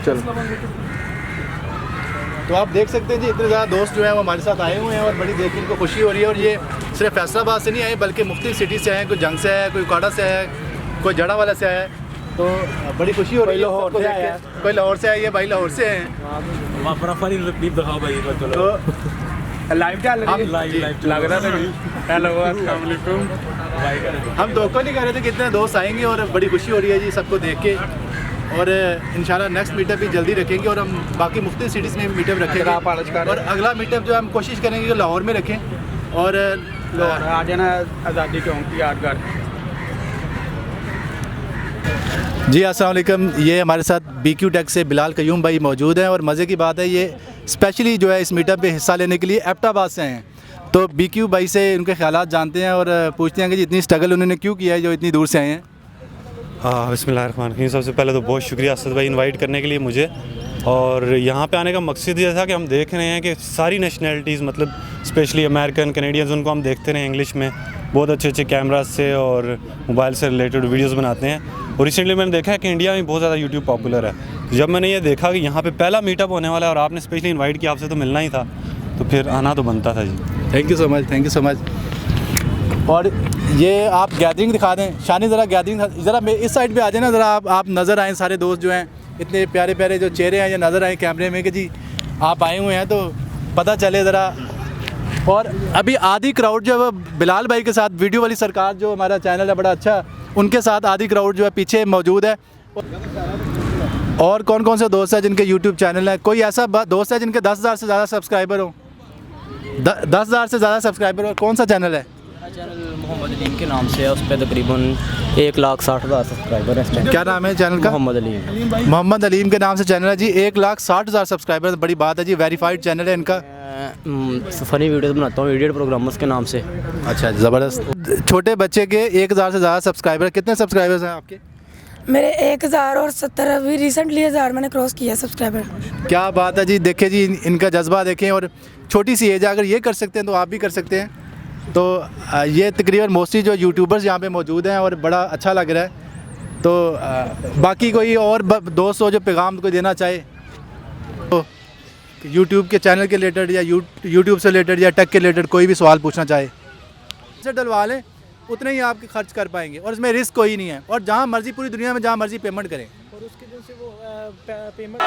चलो। तो आप देख सकते हैं जी, इतने ज़्यादा दोस्त जो हैं वो हमारे साथ आए हुए हैं और बड़ी देख के इनको खुशी हो रही है। और ये सिर्फ फैसलाबाद से नहीं आए बल्कि मुख्तलिफ सिटी से आए, कोई जंग से आया, कोई उकाड़ा से आया, कोई जड़ा वाला से आया। तो बड़ी खुशी हो रही है। लाहौर से आया, कोई लाहौर से आई है, भाई लाहौर से हैं। तो लाइव क्या लग रहा था। हेलो अस्सलाम वालेकुम। हम धोखा नहीं कर रहे थे कि इतने दोस्त आएंगे और बड़ी खुशी हो रही है जी सबको देख के। और इंशाल्लाह नेक्स्ट मीटअप भी जल्दी रखेंगे और हम बाकी मुख्तलिफ सिटीज़ में मीटअप रखेंगे। और अगला मीटअप जो हम कोशिश करेंगे कि लाहौर में रखें। और लाहौर आ जाना आज़ादी चौक की यादगार। जी अस्सलाम वालेकुम। ये हमारे साथ BQ टेक से बिलाल कयूम भाई मौजूद हैं। और मज़े की बात है, ये स्पेशली जो है इस मीटअप पे हिस्सा लेने के लिए एबटाबाद से हैं। तो BQ भाई से उनके ख्यालात जानते हैं और पूछते हैं कि इतनी स्ट्रगल उन्होंने क्यों किया है जो इतनी दूर से आए हैं। बिस्मिल्लाहिर्रहमानिर्रहीम। सबसे पहले तो बहुत शुक्रिया असद भाई इनवाइट करने के लिए मुझे। और यहाँ पे आने का मकसद ये था कि हम देख रहे हैं कि सारी नेशनलिटीज़, मतलब स्पेशली अमेरिकन, कैनेडियंस, उनको हम देखते रहे इंग्लिश में बहुत अच्छे अच्छे कैमराज से और मोबाइल से रिलेटेड वीडियोस बनाते हैं। और रिसेंटली मैंने देखा है कि इंडिया में बहुत ज़्यादा यूट्यूब पॉपुलर है। तो जब मैंने ये देखा कि यहाँ पे पहला मीटअप होने वाला है और आपने स्पेशली इनवाइट किया, आपसे तो मिलना ही था, तो फिर आना तो बनता था जी। Thank you so much, thank you so much. और ये आप गैदरिंग दिखा दें शानी, ज़रा गैदरिंग ज़रा इस साइड पे आ जाए ना, ज़रा आप नज़र आएँ, सारे दोस्त जो हैं इतने प्यारे प्यारे जो चेहरे हैं ये नज़र आए कैमरे में कि जी आप आए हुए हैं, तो पता चले ज़रा। और अभी आधी क्राउड जो है बिलाल भाई के साथ, वीडियो वाली सरकार जो हमारा चैनल है बड़ा अच्छा, उनके साथ आधी क्राउड जो है पीछे मौजूद है। और कौन कौन से दोस्त हैं जिनके यूट्यूब चैनल है? कोई ऐसा दोस्त है जिनके 10,000 से ज़्यादा सब्सक्राइबर हो? 10,000 से ज़्यादा सब्सक्राइबर। और कौन सा चैनल है? चैनल मोहम्मद अलीम के नाम से है, उस पर तकरीबन 1,60,000 सब्सक्राइबर है। क्या नाम है चैनल का? मोहम्मद अलीम। मोहम्मद अलीम के नाम से चैनल है जी। 1,60,000 सब्सक्राइबर, बड़ी बात है जी। वेरीफाइड चैनल है इनका। फ़नी वीडियोस बनाता हूँ, इडियट प्रोग्रामर्स के नाम से। अच्छा, ज़बरदस्त। छोटे बच्चे के 1,000 से ज़्यादा सब्सक्राइबर। कितने सब्सक्राइबर्स हैं आपके? मेरे 1,070, अभी रिसेंटली 1,000 मैंने क्रॉस किया सब्सक्राइबर। क्या बात है जी। देखें जी इनका जज्बा देखें। और छोटी सी एज है, अगर ये कर सकते हैं तो आप भी कर सकते हैं। तो ये तकरीबन मोस्टली जो यूट्यूबर्स यहाँ पे मौजूद हैं और बड़ा अच्छा लग रहा है। तो बाकी कोई और दोस्त हो जो पैगाम कोई देना चाहे तो यूट्यूब के चैनल के रिलेटेड या यूट्यूब से रिलेटेड या टेक के रिलेटेड कोई भी सवाल पूछना चाहे, से डलवा लें, उतने ही आप खर्च कर पाएंगे और इसमें रिस्क कोई नहीं है। और जहाँ मर्जी, पूरी दुनिया में जहाँ मर्जी पेमेंट करें। और उसके दिन से वो पेमेंट